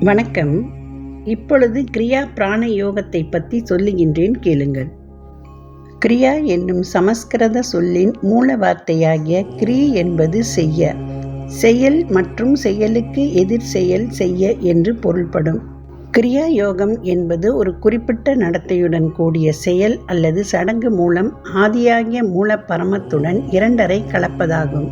வணக்கம். இப்பொழுது கிரியா பிராண யோகத்தை பற்றி சொல்லுகின்றேன், கேளுங்கள். கிரியா என்னும் சமஸ்கிருத சொல்லின் மூல வார்த்தையாகிய கிரி என்பது செய்ய, செயல் மற்றும் செயலுக்கு எதிர் செயல் செய்ய என்று பொருள்படும். கிரியா யோகம் என்பது ஒரு குறிப்பிட்ட நடத்தையுடன் கூடிய செயல் அல்லது சடங்கு மூலம் ஆதியாகிய மூல பரமத்துடன் இரண்டரை கலப்பதாகும்.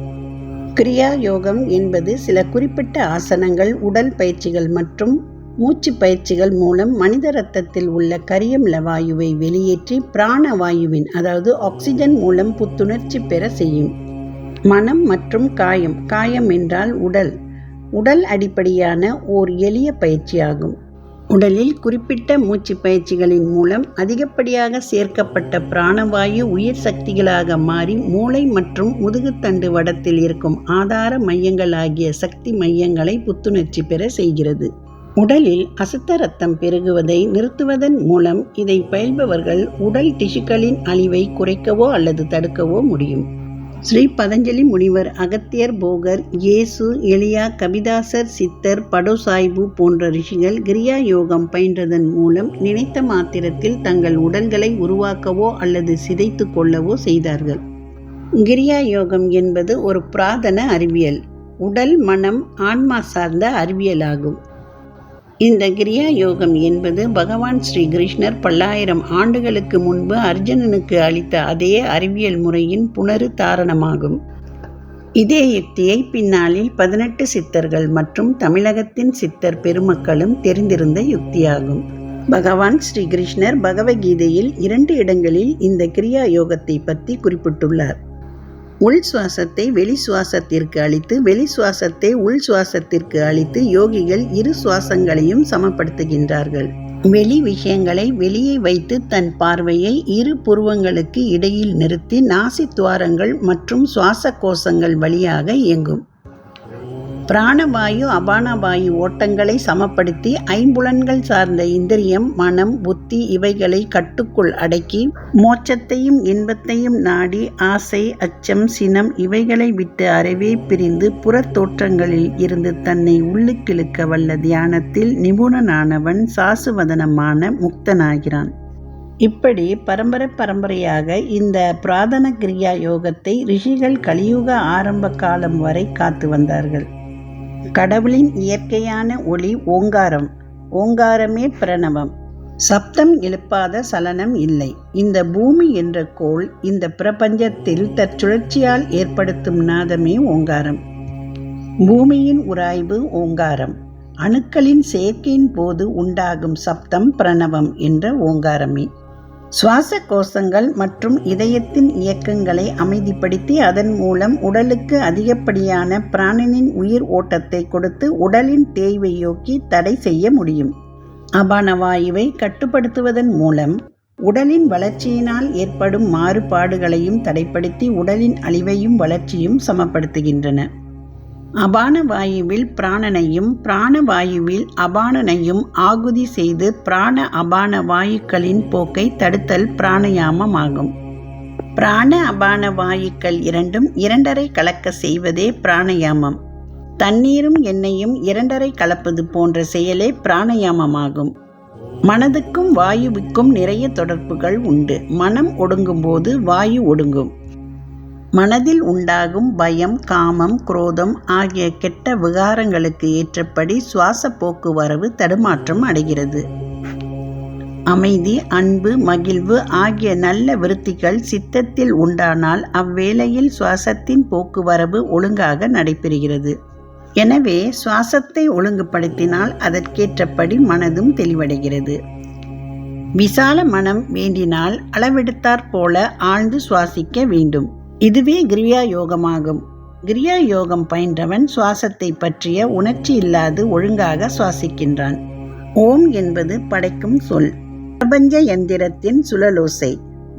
கிரியா யோகம் என்பது சில குறிப்பிட்ட ஆசனங்கள், உடல் பயிற்சிகள் மற்றும் மூச்சு பயிற்சிகள் மூலம் மனித இரத்தத்தில் உள்ள கரியமில வாயுவை வெளியேற்றி பிராண வாயுவின் அதாவது ஆக்சிஜன் மூலம் புத்துணர்ச்சி பெற செய்யும். மனம் மற்றும் காயம், காயம் என்றால் உடல் அடிப்படையான ஓர் எளிய பயிற்சியாகும். உடலில் குறிப்பிட்ட மூச்சு பயிற்சிகளின் மூலம் அதிகப்படியாக சேர்க்கப்பட்ட பிராணவாயு உயிர் சக்திகளாக மாறி மூளை மற்றும் முதுகுத்தண்டு வடத்தில் இருக்கும் ஆதார மையங்கள் ஆகிய சக்தி மையங்களை புத்துணர்ச்சி பெற செய்கிறது. உடலில் அசுத்த இரத்தம் பெருகுவதை நிறுத்துவதன் மூலம் இதை பயில்பவர்கள் உடல் டிஷ்யூக்களின் அழிவை குறைக்கவோ அல்லது தடுக்கவோ முடியும். ஸ்ரீ பதஞ்சலி முனிவர், அகத்தியர், போகர், இயேசு, எலியா, கபிதாசர், சித்தர், படோசாய்பு போன்ற ரிஷிகள் கிரியா யோகம் பயின்றதன் மூலம் நினைத்த மாத்திரத்தில் தங்கள் உடல்களை உருவாக்கவோ அல்லது சிதைத்து கொள்ளவோ செய்தார்கள். கிரியா யோகம் என்பது ஒரு புராதன அறிவியல், உடல், மனம், ஆன்மா சார்ந்த அறிவியலாகும். இந்த கிரியா யோகம் என்பது பகவான் ஸ்ரீ கிருஷ்ணர் 1000 ஆண்டுகளுக்கு முன்பு அர்ஜுனனுக்கு அளித்த அதே அறிவியல் முறையின் புனருத்தாரணமாகும். இதே யுக்தியை பின்னாளில் 18 சித்தர்கள் மற்றும் தமிழகத்தின் சித்தர் பெருமக்களும் தெரிந்திருந்த யுக்தியாகும். பகவான் ஸ்ரீ கிருஷ்ணர் பகவத்கீதையில் 2 இடங்களில் இந்த கிரியா யோகத்தை பற்றி குறிப்பிட்டுள்ளார். உள் சுவாசத்தை வெளி சுவாசத்திற்கு அளித்து, வெளி சுவாசத்தை உள் சுவாசத்திற்கு அளித்து யோகிகள் இரு சுவாசங்களையும் சமப்படுத்துகின்றார்கள். வெளி விஷயங்களை வெளியே வைத்து தன் பார்வையை இரு புருவங்களுக்கு இடையில் நிறுத்தி நாசி துவாரங்கள் மற்றும் சுவாச கோஷங்கள் வழியாக இயங்கும். பிராணவாயு அபானவாயு ஓட்டங்களை சமப்படுத்தி ஐம்புலன்கள் சார்ந்த இந்திரியம், மனம், புத்தி இவைகளை கட்டுக்குள் அடக்கி மோட்சத்தையும் இன்பத்தையும் நாடி ஆசை, அச்சம், சினம் இவைகளை விட்டு அறவே பிரிந்து புறத் தோற்றங்களில் இருந்து தன்னை உள்ளுக்கிழுக்க வல்ல தியானத்தில் நிபுணனானவன் சாசுவதனமான முக்தனாகிறான். இப்படி பரம்பரையாக இந்த புராதன கிரியா யோகத்தை ரிஷிகள் கலியுக ஆரம்ப காலம் வரை காத்து வந்தார்கள். கடவுளின் இயற்கையான ஒளி ஓங்காரம், ஓங்காரமே பிரணவம். சப்தம் எழுப்பாத சலனம் இல்லை. இந்த பூமி என்ற கோள் இந்த பிரபஞ்சத்தில் தற்சுழற்சியால் ஏற்படுத்தும் நாதமே ஓங்காரம். பூமியின் உராய்வு ஓங்காரம். அணுக்களின் சேர்க்கையின் போது உண்டாகும் சப்தம் பிரணவம் என்ற ஓங்காரமே. சுவாச கோஷங்கள் மற்றும் இதயத்தின் இயக்கங்களை அமைதிப்படுத்தி அதன் மூலம் உடலுக்கு அதிகப்படியான பிராணனின் உயிர் ஓட்டத்தை கொடுத்து உடலின் தேய்வை யோக்கி தடை செய்ய முடியும். அபானவாயுவை கட்டுப்படுத்துவதன் மூலம் உடலின் வளர்ச்சியினால் ஏற்படும் மாறுபாடுகளையும் தடைப்படுத்தி உடலின் அழிவையும் வளர்ச்சியும் சமப்படுத்துகின்றன. அபான வாயுவில் பிராணனையும் பிராணவாயுவில் அபானனையும் ஆகுதி செய்து பிராண அபான வாயுக்களின் போக்கை தடுத்தல் பிராணயாமமாகும். பிராண அபான வாயுக்கள் இரண்டும் இரண்டரை கலக்க செய்வதே பிராணயாமம். தண்ணீரும் எண்ணெயும் இரண்டரை கலப்பது போன்ற செயலே பிராணயாமமாகும். மனதுக்கும் வாயுவுக்கும் நிறைய தொடர்புகள் உண்டு. மனம் ஒடுங்கும் போது வாயு ஒடுங்கும். மனதில் உண்டாகும் பயம், காமம், குரோதம் ஆகிய கெட்ட விகாரங்களுக்கு ஏற்றபடி சுவாச போக்குவரவு தடுமாற்றம் அடைகிறது. அமைதி, அன்பு, மகிழ்வு ஆகிய நல்ல விருத்திகள் சித்தத்தில் உண்டானால் அவ்வேளையில் சுவாசத்தின் போக்குவரவு ஒழுங்காக நடைபெறுகிறது. எனவே சுவாசத்தை ஒழுங்குபடுத்தினால் அதற்கேற்றபடி மனதும் தெளிவடைகிறது. விசால மனம் வேண்டினால் அளவெடுத்தாற் போல ஆழ்ந்து சுவாசிக்க வேண்டும். இதுவே கிரியா யோகமாகும். கிரியா யோகம் பயின்றவன் சுவாசத்தை பற்றிய உணர்ச்சி இல்லாது ஒழுங்காக சுவாசிக்கின்றான். ஓம் என்பது படைக்கும் சொல், பிரபஞ்ச யந்திரத்தின் சுழலோசை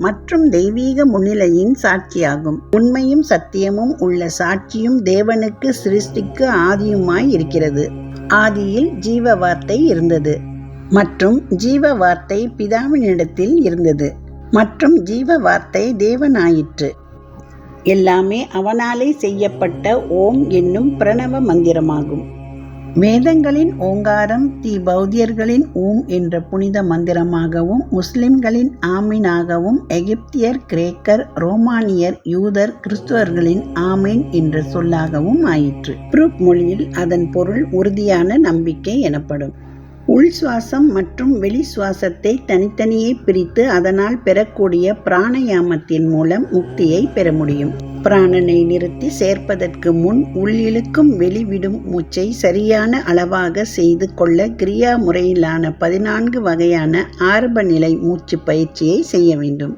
மற்றும் தெய்வீக முன்னிலையின் சாட்சியாகும். உண்மையும் சத்தியமும் உள்ள சாட்சியும் தேவனுக்கு சிருஷ்டிக்கு ஆதியுமாய் இருக்கிறது. ஆதியில் ஜீவ வார்த்தை இருந்தது மற்றும் ஜீவ வார்த்தை பிதாவினிடத்தில் இருந்தது மற்றும் ஜீவ வார்த்தை தேவனாயிற்று. எல்லாமே அவனாலே செய்யப்பட்ட ஓம் என்னும் பிரணவ மந்திரமாகும். வேதங்களின் ஓங்காரம் பௌத்தியர்களின் ஊம் என்ற புனித மந்திரமாகவும், முஸ்லிம்களின் ஆமீனாகவும், எகிப்தியர், கிரேக்கர், ரோமானியர், யூதர், கிறிஸ்துவர்களின் ஆமீன் என்ற சொல்லாகவும் ஆயிற்று. புரூக் மொழியில் அதன் பொருள் உறுதியான நம்பிக்கை எனப்படும். உள் சுவாசம் மற்றும் வெளி சுவாசத்தை தனித்தனியே பிரித்து அதனால் பெறக்கூடிய பிராணயாமத்தின் மூலம் முக்தியை பெற முடியும். பிராணனை நிறுத்தி சேர்ப்பதற்கு முன் உள்ளிழுக்கும் வெளிவிடும் மூச்சை சரியான அளவாக செய்து கொள்ள கிரியா முறையிலான 14 வகையான ஆரம்ப நிலை மூச்சு பயிற்சியை செய்ய வேண்டும்.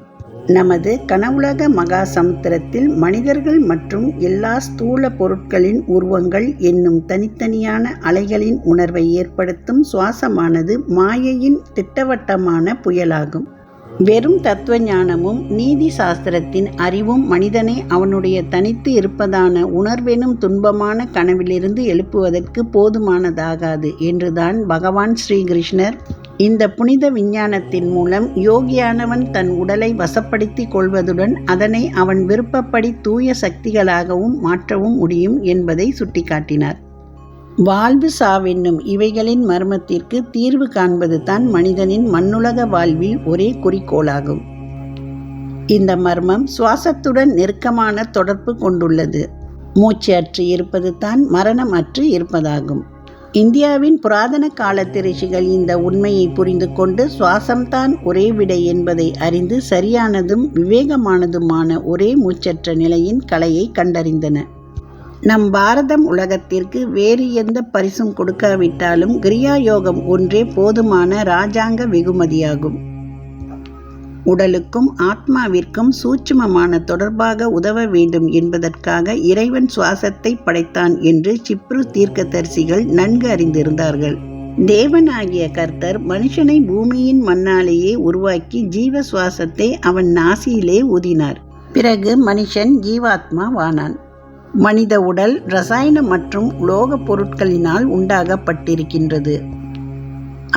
நமது கனவுலக மகா சமுத்திரத்தில் மனிதர்கள் மற்றும் எல்லா ஸ்தூல பொருட்களின் உருவங்கள் என்னும் தனித்தனியான அலைகளின் உணர்வை ஏற்படுத்தும் சுவாசமானது மாயையின் திட்டவட்டமான புயலாகும். வெறும் தத்துவ ஞானமும் நீதி சாஸ்திரத்தின் அறிவும் மனிதனை அவனுடைய தனித்து இருப்பதான உணர்வெனும் துன்பமான கனவிலிருந்து எழுப்புவதற்கு போதுமானதாகாது என்றுதான் பகவான் ஸ்ரீகிருஷ்ணர் இந்த புனித விஞ்ஞானத்தின் மூலம் யோகியானவன் தன் உடலை வசப்படுத்தி கொள்வதுடன் அதனை அவன் விருப்பப்படி தூய சக்திகளாகவும் மாற்றவும் முடியும் என்பதை சுட்டிக்காட்டினார். வாழ்வு சாவென்னும் இவைகளின் மர்மத்திற்கு தீர்வு காண்பது தான் மனிதனின் மண்ணுலக வாழ்வில் ஒரே குறிக்கோளாகும். இந்த மர்மம் சுவாசத்துடன் நெருக்கமான தொடர்பு கொண்டுள்ளது. மூச்சு அற்று இருப்பது தான் மரணம் அற்று இருப்பதாகும். இந்தியாவின் புராதன காலத்து ரிஷிகள் இந்த உண்மையை புரிந்து கொண்டு சுவாசம்தான் ஒரே விடை என்பதை அறிந்து சரியானதும் விவேகமானதுமான ஒரே மூச்சற்ற நிலையின் கலையை கண்டறிந்தன. நம் பாரதம் உலகத்திற்கு வேறு எந்த பரிசும் கொடுக்காவிட்டாலும் கிரியா யோகம் ஒன்றே போதுமான இராஜாங்க வெகுமதியாகும். உடலுக்கும் ஆத்மாவிற்கும் சூட்சுமமான தொடர்பாக உதவ வேண்டும் என்பதற்காக இறைவன் சுவாசத்தை படைத்தான் என்று சிப்ரு தீர்க்கதரிசிகள் நன்கு அறிந்திருந்தார்கள். தேவனாகிய கர்த்தர் மனுஷனை பூமியின் மண்ணாலேயே உருவாக்கி ஜீவ சுவாசத்தை அவன் நாசியிலே ஊதினார். பிறகு மனுஷன் ஜீவாத்மாவானான். மனித உடல் ரசாயன மற்றும் உலோக பொருட்களினால் உண்டாகப்பட்டிருக்கின்றது.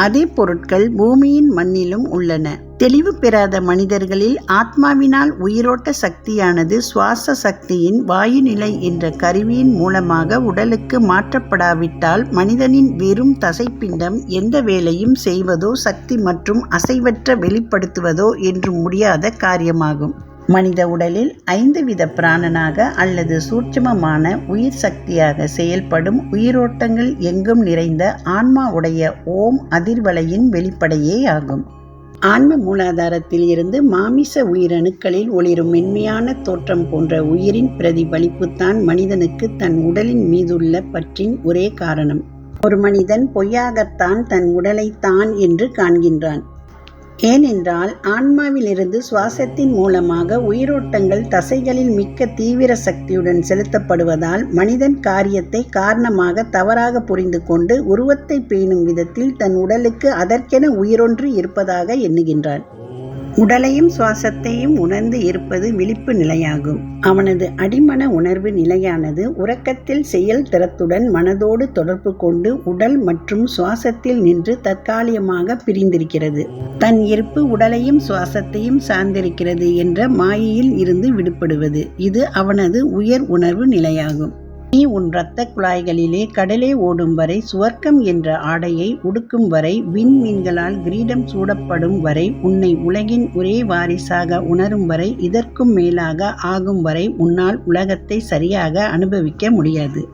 அதே பொருட்கள் பூமியின் மண்ணிலும் உள்ளன. தெளிவு பெறாத மனிதர்களில் ஆத்மாவினால் உயிரோட்ட சக்தியானது சுவாச சக்தியின் வாயுநிலை என்ற கருவியின் மூலமாக உடலுக்கு மாற்றப்படாவிட்டால் மனிதனின் வெறும் தசைப்பிண்டம் எந்த வேலையும் செய்வதோ சக்தி மற்றும் அசைவற்ற வெளிப்படுத்துவதோ என்று முடியாத காரியமாகும். மனித உடலில் 5 வித பிராணனாக அல்லது சூட்சுமமான உயிர் சக்தியாக செயல்படும் உயிரோட்டங்கள் எங்கும் நிறைந்த ஆன்மா உடைய ஓம் அதிர்வலையின் வெளிப்படையே ஆகும். ஆன்ம மூலாதாரத்தில் இருந்து மாமிச உயிரணுக்களில் ஒளிரும் மென்மையான தோற்றம் போன்ற உயிரின் பிரதிபலிப்புத்தான் மனிதனுக்கு தன் உடலின் மீதுள்ள பற்றின் ஒரே காரணம். ஒரு மனிதன் பொய்யாகத்தான் தன் உடலை தான் என்று காண்கின்றான். ஏனென்றால் ஆன்மாவிலிருந்து சுவாசத்தின் மூலமாக உயிரோட்டங்கள் தசைகளில் மிக்க தீவிர சக்தியுடன் செலுத்தப்படுவதால் மனிதன் காரியத்தை காரணமாக தவறாக புரிந்து கொண்டு உருவத்தை பேணும் விதத்தில் தன் உடலுக்கு அதற்கென உயிரொன்று இருப்பதாக எண்ணுகின்றான். உடலையும் சுவாசத்தையும் உணர்ந்து இருப்பது விழிப்பு நிலையாகும். அவனது அடிமன உணர்வு நிலையானது உறக்கத்தில் செயல் திறத்துடன் மனதோடு தொடர்பு கொண்டு உடல் மற்றும் சுவாசத்தில் நின்று தற்காலிகமாக பிரிந்திருக்கிறது. தன் இருப்பு உடலையும் சுவாசத்தையும் சார்ந்திருக்கிறது என்ற மாயையில் இருந்து விடுபடுவது, இது அவனது உயர் உணர்வு நிலையாகும். நீ உன் இரத்த குழாய்களிலே கடலே ஓடும் வரை, சுவர்க்கம் என்ற ஆடையை உடுக்கும் வரை, விண்மீன்களால் கிரீடம் சூடப்படும் வரை, உன்னை உலகின் ஒரே வாரிசாக உணரும் வரை, இதற்கும் மேலாக ஆகும் வரை உன்னால் உலகத்தை சரியாக அனுபவிக்க முடியாது.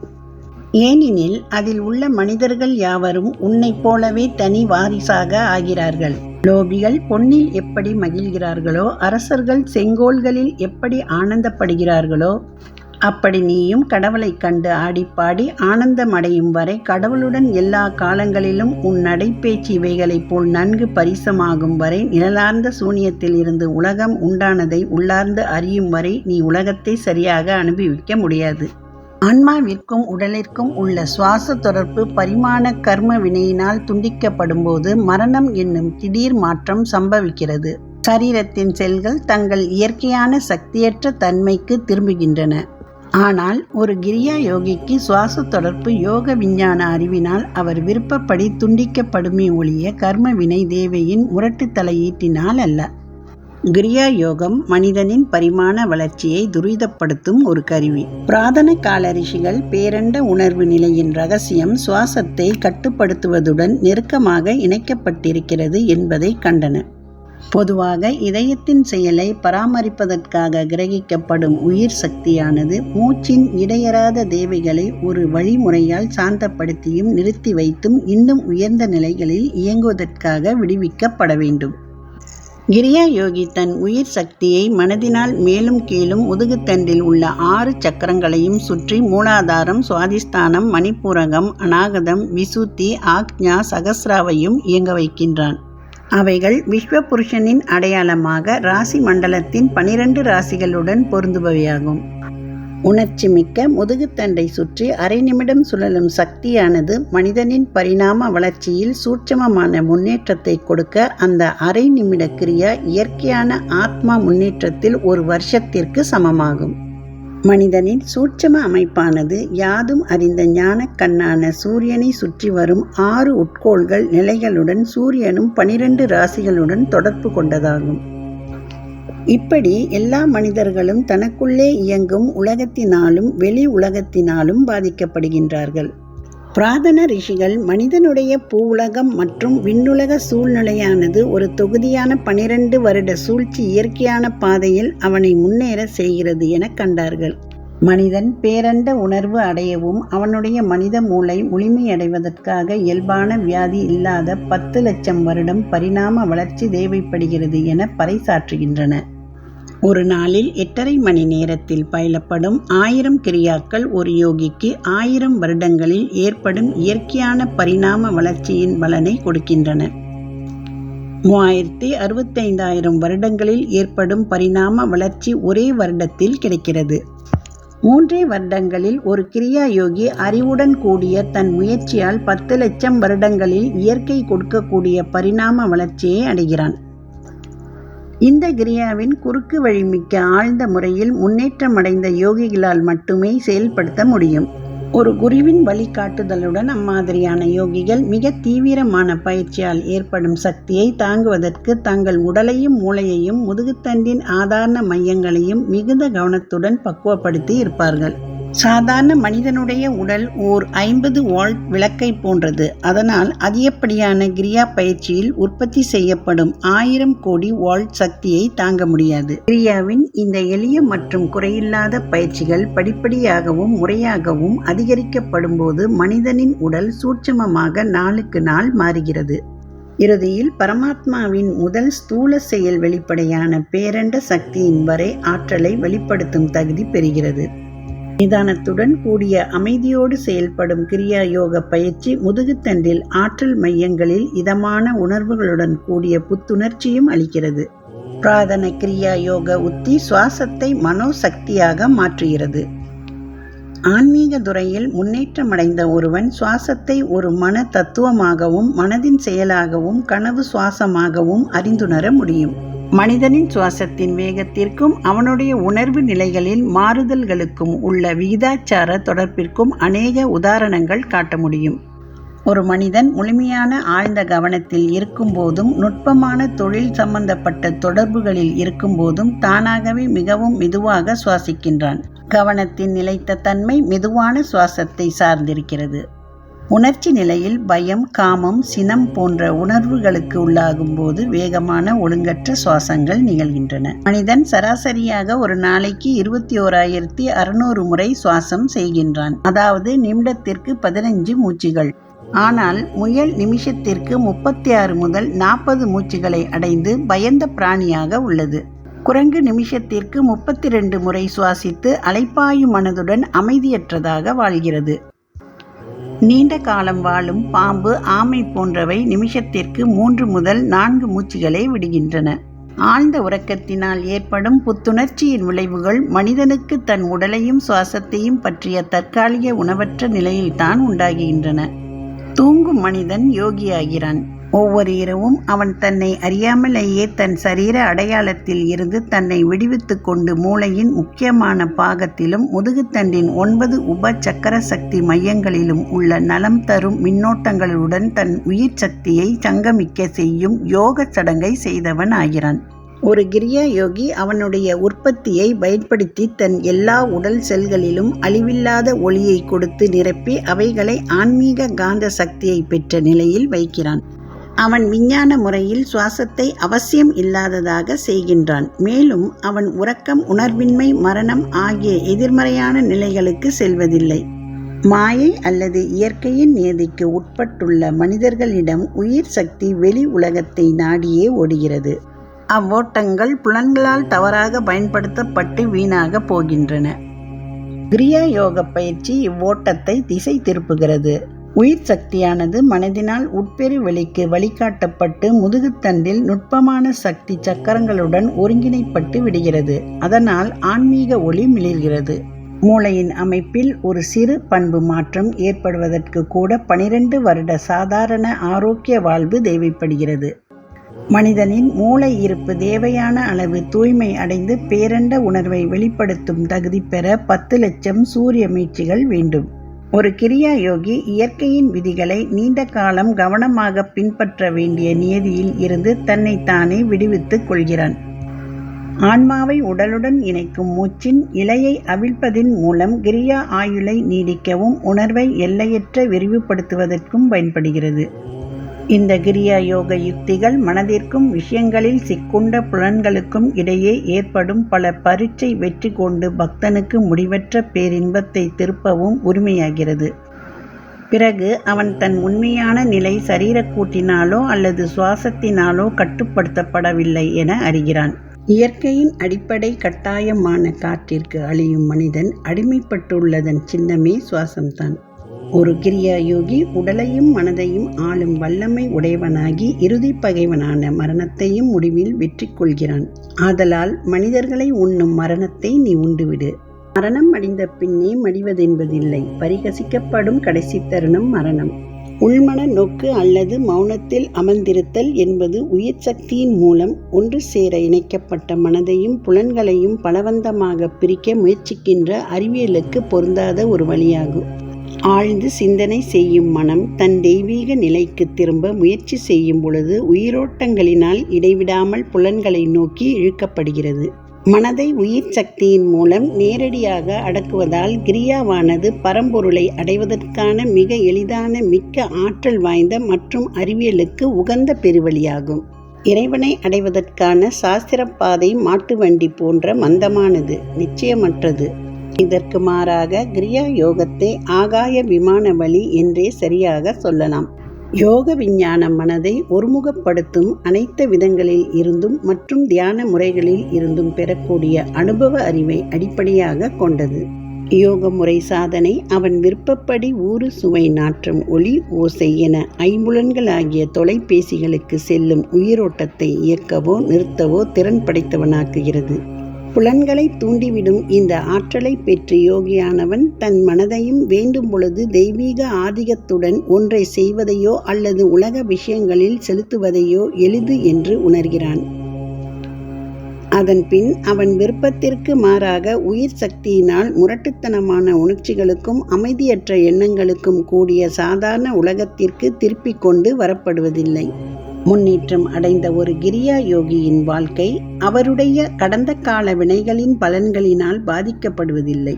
ஏனெனில் அதில் உள்ள மனிதர்கள் யாவரும் உன்னை போலவே தனி வாரிசாக ஆகிறார்கள். லோபிகள் பொன்னில் எப்படி மகிழ்கிறார்களோ, அரசர்கள் செங்கோல்களில் எப்படி ஆனந்தப்படுகிறார்களோ, அப்படி நீயும் கடவுளை கண்டு ஆடிப்பாடி ஆனந்தமடையும் வரை, கடவுளுடன் எல்லா காலங்களிலும் உன் நடைபேச்சு இவைகளைப் போல் நன்கு பரிசமாகும் வரை, நிழலார்ந்த சூனியத்தில் இருந்து உலகம் உண்டானதை உள்ளார்ந்து அறியும் வரை நீ உலகத்தை சரியாக அனுபவிக்க முடியாது. ஆன்மாவிற்கும் உடலிற்கும் உள்ள சுவாச தொடர்பு பரிமாண கர்ம வினையினால் துண்டிக்கப்படும் போது மரணம் என்னும் திடீர் மாற்றம் சம்பவிக்கிறது. சரீரத்தின் செல்கள் தங்கள் இயற்கையான சக்தியற்ற தன்மைக்கு திரும்புகின்றன. ஆனால் ஒரு கிரியா யோகிக்கு சுவாச தொடர்பு யோக விஞ்ஞான அறிவினால் அவர் விருப்பப்படி துண்டிக்கப்படுமே ஒழிய கர்ம வினை தேவையின் முரட்டு தலையீட்டினால் அல்ல. கிரியா யோகம் மனிதனின் பரிமாண வளர்ச்சியை துரிதப்படுத்தும் ஒரு கருவி. புராதன கால ரிஷிகள் பேரண்ட உணர்வு நிலையின் ரகசியம் சுவாசத்தை கட்டுப்படுத்துவதுடன் நெருக்கமாக இணைக்கப்பட்டிருக்கிறது என்பதை கண்டனர். பொதுவாக இதயத்தின் செயலை பராமரிப்பதற்காக கிரகிக்கப்படும் உயிர் சக்தியானது மூச்சின் இடையறாத தேவைகளை ஒரு வழிமுறையால் சாந்தப்படுத்தியும் நிறுத்தி வைத்தும் இன்னும் உயர்ந்த நிலைகளில் இயங்குவதற்காக விடுவிக்கப்பட வேண்டும். கிரியா யோகி தன் உயிர் சக்தியை மனதினால் மேலும் கீழும் முதுகுத்தண்டில் உள்ள 6 சக்கரங்களையும் சுற்றி மூலாதாரம், சுவாதிஷ்டானம், மணிப்பூரகம், அநாகதம், விசுத்தி, ஆக்ஞா, சகஸ்ராவையும் இயங்க வைக்கின்றான். அவைகள் விஸ்வ புருஷனின் அடையாளமாக ராசி மண்டலத்தின் 12 ராசிகளுடன் பொருந்துபவையாகும். உணர்ச்சி மிக்க முதுகுத்தண்டை சுற்றி அரை நிமிடம் சுழலும் சக்தியானது மனிதனின் பரிணாம வளர்ச்சியில் சூட்சமமான முன்னேற்றத்தை கொடுக்க அந்த அரை நிமிட கிரியா இயற்கையான ஆத்மா முன்னேற்றத்தில் 1 வருஷத்திற்கு சமமாகும். மனிதனின் சூட்சம அமைப்பானது யாதும் அறிந்த ஞான கண்ணான சூரியனை சுற்றி வரும் 6 உட்கோள்கள் நிலைகளுடன் சூரியனும் 12 ராசிகளுடன் தொடர்பு கொண்டதாகும். இப்படி எல்லா மனிதர்களும் தனக்குள்ளே இயங்கும் உலகத்தினாலும் வெளி உலகத்தினாலும் பாதிக்கப்படுகின்றார்கள். புராதன ரிஷிகள் மனிதனுடைய பூவுலகம் மற்றும் விண்ணுலக சூழ்நிலையானது ஒரு தொகுதியான 12 வருட சூழ்ச்சி இயற்கையான பாதையில் அவனை முன்னேற செய்கிறது என கண்டார்கள். மனிதன் பேரண்ட உணர்வு அடையவும் அவனுடைய மனித மூளை முழுமையடைவதற்காக இயல்பான வியாதி இல்லாத 10 லட்சம் வருடம் பரிணாம வளர்ச்சி தேவைப்படுகிறது என பறைசாற்றுகின்றன. ஒரு நாளில் 8.5 மணி நேரத்தில் பயிலப்படும் 1000 கிரியாக்கள் ஒரு யோகிக்கு 1000 வருடங்களில் ஏற்படும் இயற்கையான பரிணாம வளர்ச்சியின் பலனை கொடுக்கின்றன. 365,000 வருடங்களில் ஏற்படும் பரிணாம வளர்ச்சி ஒரே வருடத்தில் கிடைக்கிறது. 3 வருடங்களில் ஒரு கிரியா யோகி அறிவுடன் கூடிய தன் முயற்சியால் 10 லட்சம் வருடங்களில் இயற்கை கொடுக்கக்கூடிய பரிணாம வளர்ச்சியை அடைகிறான். இந்த கிரியாவின் குறுக்கு வழிமிக்க ஆழ்ந்த முறையில் முன்னேற்றமடைந்த யோகிகளால் மட்டுமே செயல்படுத்த முடியும். ஒரு குருவின் வழிகாட்டுதலுடன் அம்மாதிரியான யோகிகள் மிக தீவிரமான பயிற்சியால் ஏற்படும் சக்தியை தாங்குவதற்கு தங்கள் உடலையும் மூளையையும் முதுகுத்தண்டின் ஆதார மையங்களையும் மிகுந்த கவனத்துடன் பக்குவப்படுத்தி இருப்பார்கள். சாதாரண மனிதனுடைய உடல் ஓர் 50 வோல்ட் விளக்கை போன்றது. அதனால் அதிகப்படியான கிரியா பயிற்சியில் உற்பத்தி செய்யப்படும் 1000 கோடி வோல்ட் சக்தியை தாங்க முடியாது. கிரியாவின் இந்த எளிய மற்றும் குறையில்லாத பயிற்சிகள் படிப்படியாகவும் முறையாகவும் அதிகரிக்கப்படும் போது மனிதனின் உடல் சூட்சமமாக நாளுக்கு நாள் மாறுகிறது. இறுதியில் பரமாத்மாவின் முதல் ஸ்தூல செயல் வெளிப்படையான பேரண்ட சக்தியின் வரை ஆற்றலை வெளிப்படுத்தும் தகுதி பெறுகிறது. நிதானத்துடன் கூடிய அமைதியோடு செயல்படும் கிரியா யோக பயிற்சி முதுகுத்தண்டில் ஆற்றல் மையங்களில் இதமான உணர்வுகளுடன் கூடிய புத்துணர்ச்சியும் அளிக்கிறது. புராதன கிரியா யோக உத்தி சுவாசத்தை மனோசக்தியாக மாற்றுகிறது. ஆன்மீக துறையில் முன்னேற்றமடைந்த ஒருவன் சுவாசத்தை ஒரு மன தத்துவமாகவும் மனதின் செயலாகவும் கனவு சுவாசமாகவும் அறிந்துணர முடியும். மனிதனின் சுவாசத்தின் வேகத்திற்கும் அவனுடைய உணர்வு நிலைகளில் மாறுதல்களுக்கும் உள்ள விகிதாச்சார தொடர்பிற்கும் அநேக உதாரணங்கள் காட்ட முடியும். ஒரு மனிதன் முழுமையான ஆழ்ந்த கவனத்தில் இருக்கும்போதும் நுட்பமான தொழில் சம்பந்தப்பட்ட தொடர்புகளில் இருக்கும்போதும் தானாகவே மிகவும் மெதுவாக சுவாசிக்கின்றான். கவனத்தின் நிலைத்த தன்மை மெதுவான சுவாசத்தை சார்ந்திருக்கிறது. உணர்ச்சி நிலையில் பயம், காமம், சினம் போன்ற உணர்வுகளுக்கு உள்ளாகும் போது வேகமான ஒழுங்கற்ற சுவாசங்கள் நிகழ்கின்றன. மனிதன் சராசரியாக ஒரு நாளைக்கு 21,600 முறை சுவாசம் செய்கின்றான். அதாவது நிமிடத்திற்கு 15 மூச்சுகள். ஆனால் முயல் நிமிஷத்திற்கு 36 முதல் 40 மூச்சுகளை அடைந்து பயந்த பிராணியாக உள்ளது. குரங்கு நிமிஷத்திற்கு 32 முறை சுவாசித்து அலைப்பாயும் மனதுடன் அமைதியற்றதாக வாழ்கிறது. நீண்ட காலம் வாழும் பாம்பு, ஆமை போன்றவை நிமிஷத்திற்கு 3 முதல் 4 மூச்சுகளை விடுகின்றன. ஆழ்ந்த உறக்கத்தினால் ஏற்படும் புத்துணர்ச்சியின் விளைவுகள் மனிதனுக்கு தன் உடலையும் சுவாசத்தையும் பற்றிய தற்காலிக உணவற்ற நிலையில்தான் உண்டாகின்றன. தூங்கும் மனிதன் யோகியாகிறான். ஒவ்வொரு இரவும் அவன் தன்னை அறியாமலேயே தன் சரீர அடையாளத்தில் இருந்து தன்னை விடுவித்து கொண்டு மூளையின் முக்கியமான பாகத்திலும் முதுகுத்தண்டின் 9 உப சக்கர சக்தி மையங்களிலும் உள்ள நலம் தரும் மின்னோட்டங்களுடன் தன் உயிர் சக்தியை சங்கமிக்க செய்யும் யோக சடங்கை செய்தவன் ஆகிறான். ஒரு கிரியா யோகி அவனுடைய உற்பத்தியை பயன்படுத்தி தன் எல்லா உடல் செல்களிலும் அழிவில்லாத ஒளியை கொடுத்து நிரப்பி அவைகளை ஆன்மீக காந்த சக்தியை பெற்ற நிலையில் வைக்கிறான். அவன் விஞ்ஞான முறையில் சுவாசத்தை அவசியம் இல்லாததாக செய்கின்றான். மேலும் அவன் உறக்கம், உணர்வின்மை, மரணம் ஆகிய எதிர்மறையான நிலைகளுக்கு செல்வதில்லை. மாயை அல்லது இயற்கையின் நியதிக்கு உட்பட்டுள்ள மனிதர்களிடம் உயிர் சக்தி வெளி உலகத்தை நாடியே ஓடுகிறது. அவ்வோட்டங்கள் புலன்களால் தவறாக பயன்படுத்தப்பட்டு வீணாக போகின்றன. கிரியா யோக பயிற்சி இவ்வோட்டத்தை திசை திருப்புகிறது. உயிர் சக்தியானது மனதினால் உட்பெரு வெளிக்கு வழிகாட்டப்பட்டு முதுகுத்தண்டில் நுட்பமான சக்தி சக்கரங்களுடன் ஒருங்கிணைப்பட்டு விடுகிறது. அதனால் ஆன்மீக ஒளி மிளிர்கிறது. மூளையின் அமைப்பில் ஒரு சிறு பண்பு மாற்றம் ஏற்படுவதற்கு கூட 12 வருட சாதாரண ஆரோக்கிய வாழ்வு தேவைப்படுகிறது. மனிதனின் மூளை இருப்பு தேவையான அளவு தூய்மை அடைந்து பேரண்ட உணர்வை வெளிப்படுத்தும் தகுதி பெற 10 லட்சம் சூரிய மீட்சிகள் வேண்டும். ஒரு கிரியா யோகி இயற்கையின் விதிகளை நீண்ட காலம் கவனமாக பின்பற்ற வேண்டிய நியதியில் இருந்து தன்னைத்தானே விடுவித்துக் கொள்கிறான். ஆன்மாவை உடலுடன் இணைக்கும் மூச்சின் இலையை அவிழ்ப்பதின் மூலம் கிரியா ஆயுளை நீடிக்கவும் உணர்வை எல்லையற்ற விரிவுபடுத்துவதற்கும் பயன்படுகிறது. இந்த கிரியா யோக யுக்திகள் மனதிற்கும் விஷயங்களில் சிக்குண்ட புலன்களுக்கும் இடையே ஏற்படும் பல பரீட்சை வெற்றி கொண்டு பக்தனுக்கு முடிவற்ற பேரின்பத்தை திருப்பவும் உரிமையாகிறது. பிறகு அவன் தன் உண்மையான நிலை சரீரக்கூட்டினாலோ அல்லது சுவாசத்தினாலோ கட்டுப்படுத்தப்படவில்லை என அறிகிறான். இயற்கையின் அடிப்படை கட்டாயமான காற்றிற்கு அழியும் மனிதன் அடிமைப்பட்டுள்ளதன் சின்னமே சுவாசம்தான். ஒரு கிரியா யோகி உடலையும் மனதையும் ஆளும் வல்லமை உடையவனாகி இறுதி பகைவனான மரணத்தையும் முடிவில் வெற்றி கொள்கிறான். ஆதலால் மனிதர்களை உண்ணும் மரணத்தை நீ உண்டுவிடு. மரணம் அடைந்த பின்னே மடிவதென்பதில்லை. பரிகசிக்கப்படும் கடைசி தருணம் மரணம். உள்மன நோக்கு அல்லது மௌனத்தில் அமர்ந்திருத்தல் என்பது உயிர் சக்தியின் மூலம் ஒன்று சேர இணைக்கப்பட்ட மனதையும் புலன்களையும் பலவந்தமாக பிரிக்க முயற்சிக்கின்ற அறிவியலுக்கு பொருந்தாத ஒரு வழியாகும். ஆழ்ந்து சிந்தனை செய்யும் மனம் தன் தெய்வீக நிலைக்கு திரும்ப முயற்சி செய்யும் பொழுது உயிரோட்டங்களினால் இடைவிடாமல் புலன்களை நோக்கி இழுக்கப்படுகிறது. மனதை உயிர் சக்தியின் மூலம் நேரடியாக அடக்குவதால் கிரியாவானது பரம்பொருளை அடைவதற்கான மிக எளிதான, மிக்க ஆற்றல் வாய்ந்த மற்றும் அறிவியலுக்கு உகந்த பெருவழியாகும். இறைவனை அடைவதற்கான சாஸ்திர பாதை மாட்டு வண்டி போன்ற மந்தமானது, நிச்சயமற்றது. இதற்கு மாறாக கிரியா யோகத்தை ஆகாய விமான வழி என்றே சரியாக சொல்லலாம். யோக விஞ்ஞான மனதை ஒருமுகப்படுத்தும் அனைத்து விதங்களில் இருந்தும் மற்றும் தியான முறைகளில் இருந்தும் பெறக்கூடிய அனுபவ அறிவை அடிப்படையாக கொண்டது. யோக முறை சாதனை அவன் விருப்பப்படி ஊறு, சுவை, நாற்றம், ஒளி, ஓசை என ஐம்புலன்களாகிய தொலைபேசிகளுக்கு செல்லும் உயிரோட்டத்தை இயக்கவோ நிறுத்தவோ திறன் படைத்தவனாக்குகிறது. புலன்களை தூண்டிவிடும் இந்த ஆற்றலை பெற்று யோகியானவன் தன் மனதையும் வேண்டும் பொழுது தெய்வீக ஆதிக்கத்துடன் ஒன்றை செய்வதையோ அல்லது உலக விஷயங்களில் செலுத்துவதையோ எளிது என்று உணர்கிறான். அதன் பின் அவன் விருப்பத்திற்கு மாறாக உயிர் சக்தியினால் முரட்டுத்தனமான உணர்ச்சிகளுக்கும் அமைதியற்ற எண்ணங்களுக்கும் கூடிய சாதாரண உலகத்திற்கு திருப்பிக் கொண்டு வரப்படுவதில்லை. முன்னேற்றம் அடைந்த ஒரு கிரியா யோகியின் வாழ்க்கை அவருடைய கடந்த கால வினைகளின் பலன்களினால் பாதிக்கப்படுவதில்லை.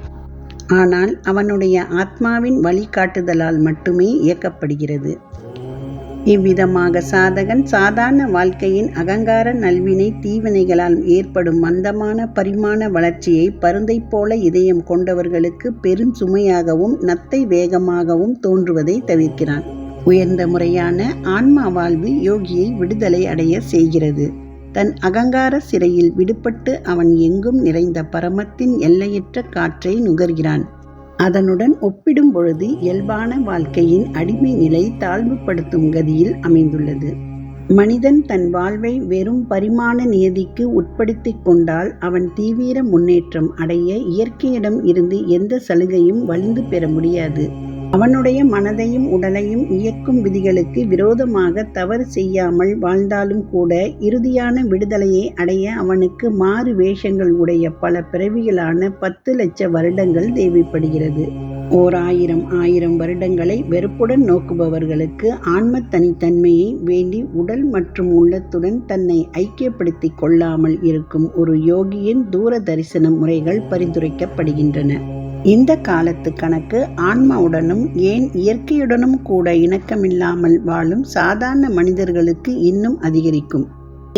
ஆனால் அவனுடைய ஆத்மாவின் வழிகாட்டுதலால் மட்டுமே இயக்கப்படுகிறது. இவ்விதமாக சாதகன் சாதாரண வாழ்க்கையின் அகங்கார நல்வினை தீவினைகளால் ஏற்படும் மந்தமான பரிமாண வளர்ச்சியை பருந்தை போல இதயம் கொண்டவர்களுக்கு பெரும் சுமையாகவும் நத்தை வேகமாகவும் தோன்றுவதை தவிர்க்கிறான். உயர்ந்த முறையான ஆன்மா வாழ்வு யோகியை விடுதலை அடைய செய்கிறது. தன் அகங்கார சிறையில் விடுபட்டு அவன் எங்கும் நிறைந்த பரமத்தின் எல்லையற்ற காற்றை நுகர்கிறான். அதனுடன் ஒப்பிடும் பொழுது இயல்பான வாழ்க்கையின் அடிமை நிலை தாழ்வுபடுத்தும் கதியில் அமைந்துள்ளது. மனிதன் தன் வாழ்வை வெறும் பரிமாண நியதிக்கு உட்படுத்திக் கொண்டால் அவன் தீவிர முன்னேற்றம் அடைய இயற்கையிடம் இருந்து எந்த சலுகையும் வலிந்து பெற முடியாது. அவனுடைய மனதையும் உடலையும் இயக்கும் விதிகளுக்கு விரோதமாக தவறு செய்யாமல் வாழ்ந்தாலும் கூட இறுதியான விடுதலையை அடைய அவனுக்கு மாறு வேஷங்கள் உடைய பல பிறவிகளான 10 லட்ச வருடங்கள் தேவைப்படுகிறது. ஓர் ஆயிரம் வருடங்களை வெறுப்புடன் நோக்குபவர்களுக்கு ஆன்ம தனித்தன்மையை வேண்டி உடல் மற்றும் உள்ளத்துடன் தன்னை ஐக்கியப்படுத்திக் கொள்ளாமல் இருக்கும் ஒரு யோகியின் தூர தரிசன முறைகள் பரிந்துரைக்கப்படுகின்றன. இந்த காலத்து கணக்கு ஆன்மாவுடனும் ஏன் இயற்கையுடனும் கூட இணக்கமில்லாமல் வாழும் சாதாரண மனிதர்களுக்கு இன்னும் அதிகரிக்கும்.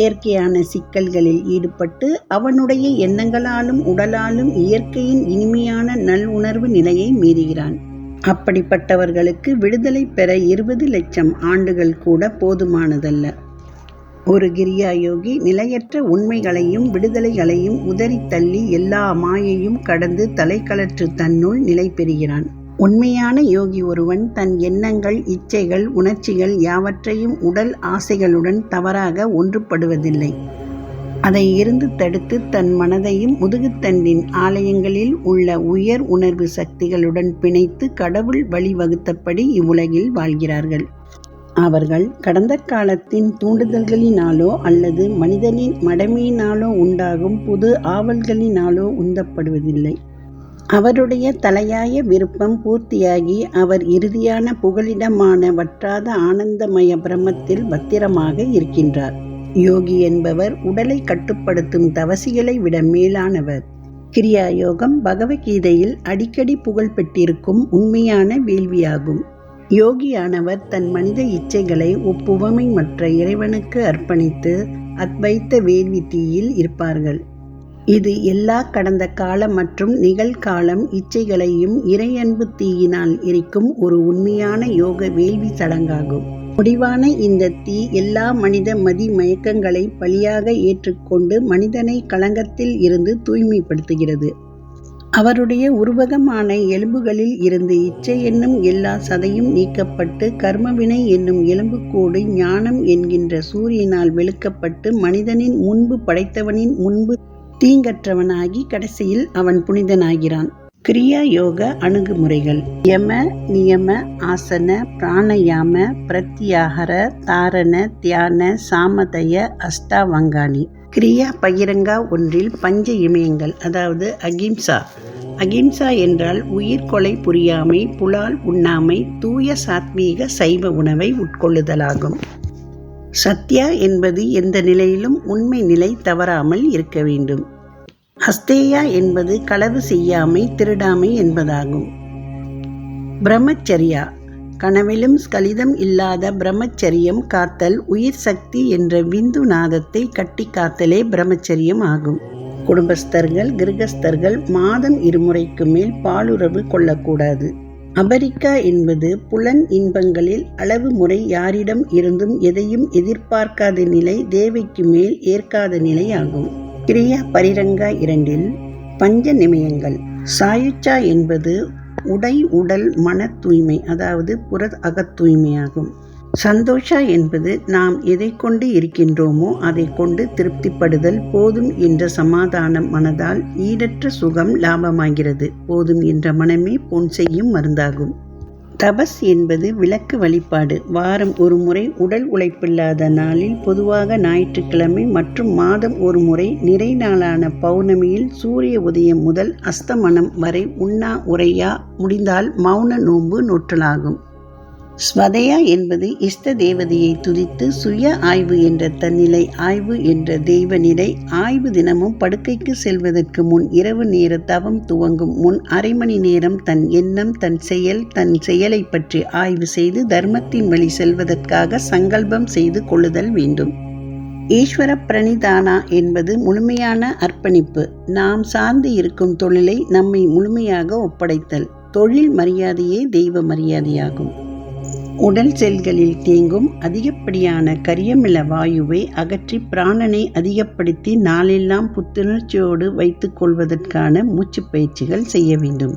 இயற்கையான சிக்கல்களில் ஈடுபட்டு அவனுடைய எண்ணங்களாலும் உடலாலும் இயற்கையின் இனிமையான நல்லுணர்வு நிலையை மீறுகிறான். அப்படிப்பட்டவர்களுக்கு விடுதலை பெற 20 லட்சம் ஆண்டுகள் கூட போதுமானதல்ல. ஒரு கிரியா யோகி நிலையற்ற உண்மைகளையும் விடுதலைகளையும் உதறி தள்ளி எல்லா மாயையும் கடந்து தலைக்களற்று தன்னுள் நிலை பெறுகிறான். உண்மையான யோகி ஒருவன் தன் எண்ணங்கள், இச்சைகள், உணர்ச்சிகள் யாவற்றையும் உடல் ஆசைகளுடன் தவறாக ஒன்றுபடுவதில்லை. அதை இருந்து தடுத்து தன் மனதையும் முதுகுத்தண்டின் ஆலயங்களில் உள்ள உயர் உணர்வு சக்திகளுடன் பிணைத்து கடவுள் வழிவகுத்தபடி இவ்வுலகில் வாழ்கிறார்கள். அவர்கள் கடந்த காலத்தின் தூண்டுதல்களினாலோ அல்லது மனிதனின் மடமையினாலோ உண்டாகும் புது ஆவல்களினாலோ உந்தப்படுவதில்லை. அவருடைய தலையாய விருப்பம் பூர்த்தியாகி அவர் இறுதியான புகலிடமான வற்றாத ஆனந்தமய பிரம்மத்தில் பத்திரமாக இருக்கின்றார். யோகி என்பவர் உடலை கட்டுப்படுத்தும் தவசிகளை விட மேலானவர். கிரியா யோகம் பகவத்கீதையில் அடிக்கடி புகழ் பெற்றிருக்கும் உண்மையான வேள்வியாகும். யோகியானவர் தன் மனித இச்சைகளை ஒப்புவமை மற்ற இறைவனுக்கு அர்ப்பணித்து அத்வைத்த வேள்வி தீயில் இருப்பார்கள். இது எல்லா கடந்த கால மற்றும் நிகழ்காலம் இச்சைகளையும் இறையன்பு தீயினால் எரிக்கும் ஒரு உண்மையான யோக வேள்வி சடங்காகும். முடிவான இந்த தீ எல்லா மனித மதி மயக்கங்களை பலியாக ஏற்றுக்கொண்டு மனிதனை களங்கத்தில் இருந்து தூய்மைப்படுத்துகிறது. அவருடைய உருவகமான எலும்புகளில் இருந்து இச்சை என்னும் எல்லா சதையும் நீக்கப்பட்டு கர்மவினை என்னும் எலும்புக்கூடு ஞானம் என்கின்ற சூரியனால் வெளுக்கப்பட்டு மனிதனின் முன்பு படைத்தவனின் முன்பு தீங்கற்றவனாகி கடைசியில் அவன் புனிதனாகிறான். கிரியா யோக அணுகுமுறைகள்: யம, நியம, ஆசன, பிராணயாம, பிரத்யாஹர, தாரண, தியான, சாமதய, அஷ்டாவங்கானி. கிரியா பகிரங்கா ஒன்றில் பஞ்ச இமயங்கள், அதாவது அகிம்சா. அகிம்சா என்றால் உயிர் கொலை புரியாமை, புலால் உண்ணாமை, தூய சாத்வீக சைவ உணவை உட்கொள்ளுதலாகும். சத்யா என்பது எந்த நிலையிலும் உண்மை நிலை தவறாமல் இருக்க வேண்டும். அஸ்தேயா என்பது களவு செய்யாமை, திருடாமை என்பதாகும். பிரம்மச்சரியா: கனவிலும் ஸ்கலிதம் இல்லாத பிரம்மச்சரியம் காத்தல், உயிர் சக்தி என்ற விந்து நாதத்தை கட்டி காத்தலே பிரம்மச்சரியம் ஆகும். குடும்பஸ்தர்கள், கிரகஸ்தர்கள் மாதம் 2 முறைக்கு மேல் பாலுறவு கொள்ளக்கூடாது. அபரிக்கா என்பது புலன் இன்பங்களில் அளவு முறை யாரிடம் இருந்தும் எதையும் எதிர்பார்க்காத நிலை, தேவைக்கு மேல் ஏற்காத நிலை ஆகும். கிரியா பரிரங்கா 2இல் பஞ்ச நிமயங்கள். சாயுச்சா என்பது உடை, உடல், மன தூய்மை, அதாவது புற அகத் தூய்மையாகும். சந்தோஷா என்பது நாம் எதை கொண்டு இருக்கின்றோமோ அதை கொண்டு திருப்திப்படுதல், போதும் என்ற சமாதானம் மனதால் ஈடற்ற சுகம் லாபமாகிறது. போதும் என்ற மனமே பொன் செய்யும் மருந்தாகும். தபஸ் என்பது விளக்கு வழிபாடு. வாரம் 1 முறை உடல் உழைப்பில்லாத நாளில், பொதுவாக ஞாயிற்றுக்கிழமை மற்றும் மாதம் 1 முறை நிறை நாளான பௌர்ணமியில் சூரிய உதயம் முதல் அஸ்தமனம் வரை உண்ணா உரையா, முடிந்தால் மௌன நோன்பு நோற்றலாகும். ஸ்வதயா என்பது இஷ்ட தேவதையை துதித்து சுய ஆய்வு என்ற தன்னிலை ஆய்வு என்ற தெய்வ நிலை. ஆய்வு தினமும் படுக்கைக்கு செல்வதற்கு முன் இரவு நேர தவம் துவங்கும் முன் 1/2 மணி நேரம் தன் எண்ணம், தன் செயலை பற்றி ஆய்வு செய்து தர்மத்தின் வழி செல்வதற்காக சங்கல்பம் செய்து கொள்ளுதல் வேண்டும். ஈஸ்வர பிரணிதானா என்பது முழுமையான அர்ப்பணிப்பு. நாம் சார்ந்து இருக்கும் தொழிலை நம்மை முழுமையாக ஒப்படைத்தல். தொழில் மரியாதையே தெய்வ மரியாதையாகும். உடல் செல்களில் தேங்கும் அதிகப்படியான கரியமில வாயுவை அகற்றி பிராணனை அதிகப்படுத்தி நாளெல்லாம் புத்துணர்ச்சியோடு வைத்துக் கொள்வதற்கான மூச்சு பயிற்சிகள் செய்ய வேண்டும்.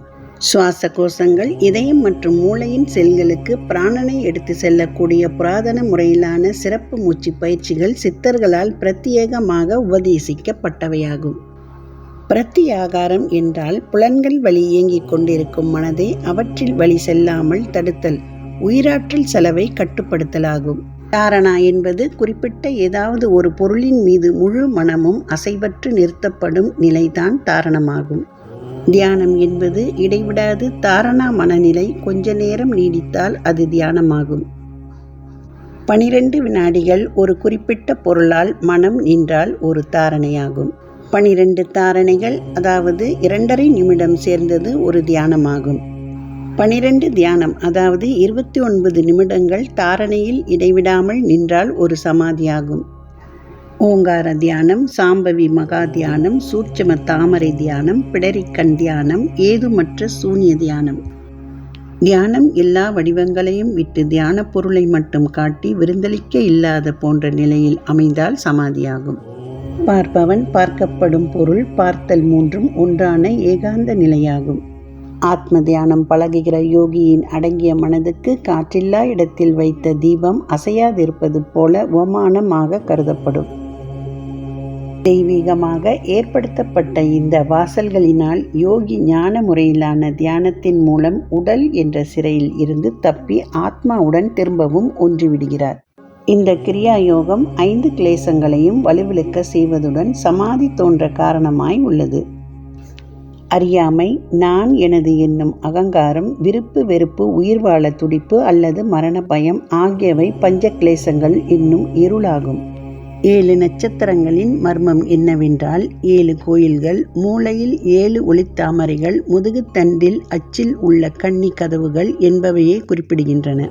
சுவாச கோஷங்கள், இதயம் மற்றும் மூளையின் செல்களுக்கு பிராணனை எடுத்து செல்லக்கூடிய புராதன முறையிலான சிறப்பு மூச்சு பயிற்சிகள் சித்தர்களால் பிரத்யேகமாக உபதேசிக்கப்பட்டவையாகும். பிரத்தியாகாரம் என்றால் புலன்கள் வழி இயங்கிக் கொண்டிருக்கும் மனதை அவற்றில் வழி செல்லாமல் தடுத்தல், உயிராற்றல் செலவை கட்டுப்படுத்தலாகும். தாரணா என்பது குறிப்பிட்ட ஏதாவது ஒரு பொருளின் மீது முழு மனமும் அசைவற்று நிறுத்தப்படும் நிலைதான் தாரணமாகும். தியானம் என்பது இடைவிடாது தாரணா மனநிலை. கொஞ்ச நேரம் நீடித்தால் அது தியானமாகும். 12 வினாடிகள் ஒரு குறிப்பிட்ட பொருளால் மனம் நின்றால் ஒரு தாரணையாகும். 12 தாரணைகள், அதாவது 2.5 நிமிடம் சேர்ந்தது ஒரு தியானமாகும். 12 தியானம், அதாவது 29 நிமிடங்கள் தாரணையில் இடைவிடாமல் நின்றால் ஒரு சமாதியாகும். ஓங்கார தியானம், சாம்பவி மகா தியானம், சூட்சும தாமரை தியானம், பிடரிக்கண் தியானம், ஏதுமற்ற சூன்ய தியானம். தியானம் எல்லா வடிவங்களையும் விட்டு தியான பொருளை மட்டும் காட்டி விருந்தளிக்க இல்லாத போன்ற நிலையில் அமைந்தால் சமாதியாகும். பார்ப்பவன், பார்க்கப்படும் பொருள், பார்த்தல் மூன்றும் ஒன்றான ஏகாந்த நிலையாகும். ஆத்ம தியானம் பழகுகிற யோகியின் அடங்கிய மனதுக்கு காற்றில்லா இடத்தில் வைத்த தீபம் அசையாதிருப்பது போல ஓமானமாக கருதப்படும். தெய்வீகமாக ஏற்படுத்தப்பட்ட இந்த வாசல்களினால் யோகி ஞான முறையிலான தியானத்தின் மூலம் உடல் என்ற சிறையில் இருந்து தப்பி ஆத்மாவுடன் திரும்பவும் ஒன்றிவிடுகிறார். இந்த கிரியா யோகம் 5 கிளேசங்களையும் வலுவிழக்க செய்வதுடன் சமாதி தோன்ற காரணமாய் உள்ளது. அறியாமை, நான், எனது என்னும் அகங்காரம், விருப்பு வெறுப்பு, உயிர் வாழ துடிப்பு அல்லது மரண பயம் ஆகியவை பஞ்ச கிளேசங்கள் என்னும் இருளாகும். 7 நட்சத்திரங்களின் மர்மம் என்னவென்றால் 7 கோயில்கள், மூலையில் 7 ஒளித்தாமரைகள், முதுகுத்தண்டில் அச்சில் உள்ள கன்னி கதவுகள் என்பவையே குறிப்பிடுகின்றன.